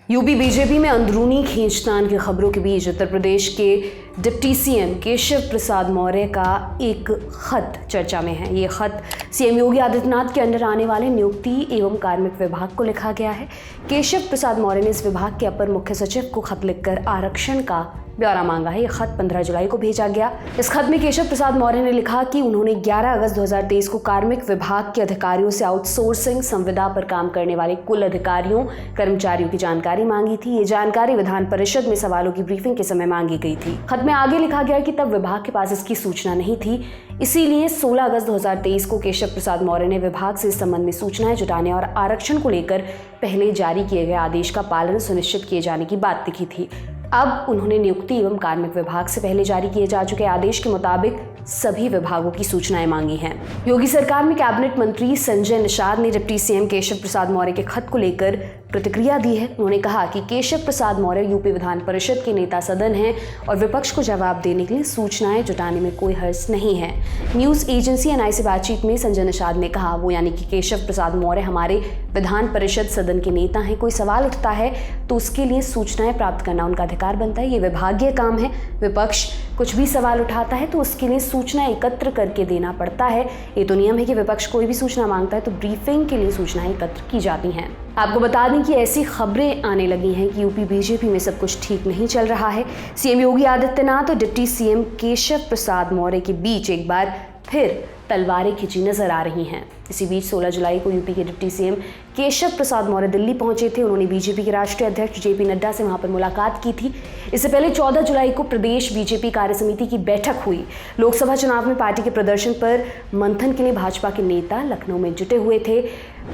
UP BJP में अंदरूनी खींचतान की खबरों के बीच उत्तर प्रदेश के डिप्टी सीएम केशव प्रसाद मौर्य का एक खत चर्चा में है। ये खत सीएम योगी आदित्यनाथ के अंडर आने वाले नियुक्ति एवं कार्मिक विभाग को लिखा गया है। केशव प्रसाद मौर्य ने इस विभाग के अपर मुख्य सचिव को खत लिखकर आरक्षण का ब्यौरा मांगा है। ये खत 15 जुलाई को भेजा गया। इस खत में केशव प्रसाद मौर्य ने लिखा कि उन्होंने 11 अगस्त 2023 को कार्मिक विभाग के अधिकारियों से आउटसोर्सिंग संविदा पर काम करने वाले कुल अधिकारियों कर्मचारियों की जानकारी मांगी थी। ये जानकारी विधान परिषद में सवालों की ब्रीफिंग के समय मांगी गई थी। खत में आगे लिखा गया कि तब विभाग के पास इसकी सूचना नहीं थी, इसीलिए 16 अगस्त 2023 को केशव प्रसाद मौर्य ने विभाग से इस संबंध में सूचनाएं जुटाने और आरक्षण को लेकर पहले जारी किए गए आदेश का पालन सुनिश्चित किए जाने की बात लिखी थी। अब उन्होंने नियुक्ति एवं कार्मिक विभाग से पहले जारी किए जा चुके आदेश के मुताबिक सभी विभागों की सूचनाएं मांगी हैं। योगी सरकार में कैबिनेट मंत्री संजय निषाद ने डिप्टी सीएम केशव प्रसाद मौर्य के खत को लेकर प्रतिक्रिया दी है। उन्होंने कहा कि केशव प्रसाद मौर्य यूपी विधान परिषद के नेता सदन हैं और विपक्ष को जवाब देने के लिए सूचनाएं जुटाने में कोई हर्ज नहीं है। न्यूज एजेंसी एनआई से बातचीत में संजय निषाद ने कहा, वो यानी कि केशव प्रसाद मौर्य हमारे विधान परिषद सदन के नेता हैं। कोई सवाल उठता है तो उसके लिए सूचनाएं प्राप्त करना उनका अधिकार बनता है। ये विभागीय काम है। विपक्ष कुछ भी सवाल उठाता है तो उसके लिए सूचना एकत्र करके देना पड़ता है। ये तो नियम है कि विपक्ष कोई भी सूचना मांगता है तो ब्रीफिंग के लिए सूचनाएं एकत्र की जाती हैं। आपको बता दें कि ऐसी खबरें आने लगी हैं कि यूपी बीजेपी में सब कुछ ठीक नहीं चल रहा है। सीएम योगी आदित्यनाथ और डिप्टी सीएम केशव प्रसाद मौर्य के बीच एक बार फिर तलवारें खिंची नजर आ रही हैं। इसी बीच 16 जुलाई को यूपी के डिप्टी सीएम केशव प्रसाद मौर्य दिल्ली पहुंचे थे। उन्होंने बीजेपी के राष्ट्रीय अध्यक्ष जेपी नड्डा से वहां पर मुलाकात की थी। इससे पहले 14 जुलाई को प्रदेश बीजेपी कार्यसमिति की बैठक हुई। लोकसभा चुनाव में पार्टी के प्रदर्शन पर मंथन के लिए भाजपा के नेता लखनऊ में जुटे हुए थे।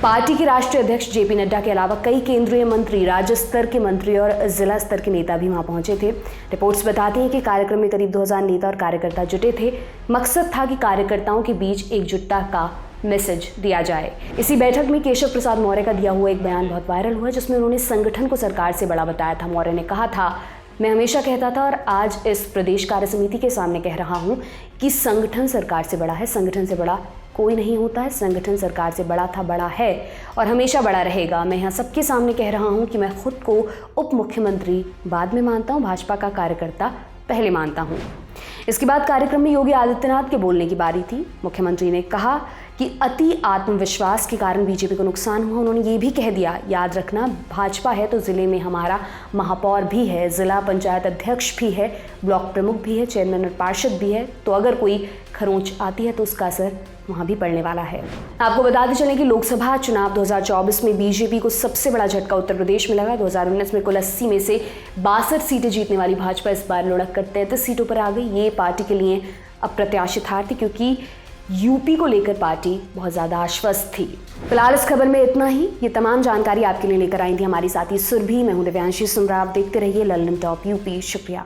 पार्टी के राष्ट्रीय अध्यक्ष जेपी नड्डा के अलावा कई केंद्रीय मंत्री, राज्य स्तर के मंत्री और जिला स्तर के नेता भी वहां पहुंचे थे। रिपोर्ट्स बताती हैं कि कार्यक्रम में करीब 2000 नेता और कार्यकर्ता जुटे थे। मकसद था कि कार्यकर्ताओं के बीच एकजुटता का मैसेज दिया जाए। इसी बैठक में केशव प्रसाद मौर्य का दिया हुआ एक बयान बहुत वायरल हुआ, जिसमें उन्होंने संगठन को सरकार से बड़ा बताया था। मौर्य ने कहा था, मैं हमेशा कहता था और आज इस प्रदेश कार्य समिति के सामने कह रहा हूं कि संगठन सरकार से बड़ा है। संगठन से बड़ा कोई नहीं होता है। संगठन सरकार से बड़ा था, बड़ा है और हमेशा बड़ा रहेगा। मैं यहाँ सबके सामने कह रहा हूँ कि मैं खुद को उप मुख्यमंत्री बाद में मानता हूँ, भाजपा का कार्यकर्ता पहले मानता हूँ। इसके बाद कार्यक्रम में योगी आदित्यनाथ के बोलने की बारी थी। मुख्यमंत्री ने कहा कि अति आत्मविश्वास के कारण बीजेपी को नुकसान हुआ। उन्होंने ये भी कह दिया, याद रखना भाजपा है तो जिले में हमारा महापौर भी है, जिला पंचायत अध्यक्ष भी है, ब्लॉक प्रमुख भी है, चेयरमैन और पार्षद भी है। तो अगर कोई खरोंच आती है तो उसका असर वहाँ भी पड़ने वाला है। आपको बताते चलें कि लोकसभा चुनाव 2024 में बीजेपी को सबसे बड़ा झटका उत्तर प्रदेश में लगा। 2019 में कुल 80 में से 62 सीटें जीतने वाली भाजपा इस बार लुढ़क कर 33 सीटों पर आ गई। ये पार्टी के लिए अप्रत्याशित हार थी, क्योंकि यूपी को लेकर पार्टी बहुत ज़्यादा आश्वस्त थी। फिलहाल इस खबर में इतना ही। ये तमाम जानकारी आपके लिए लेकर आई थी हमारी साथी सुरभि। मैं हूं दिव्यांशी सुमरा। आप देखते रहिए लल्लन टॉप यूपी। शुक्रिया।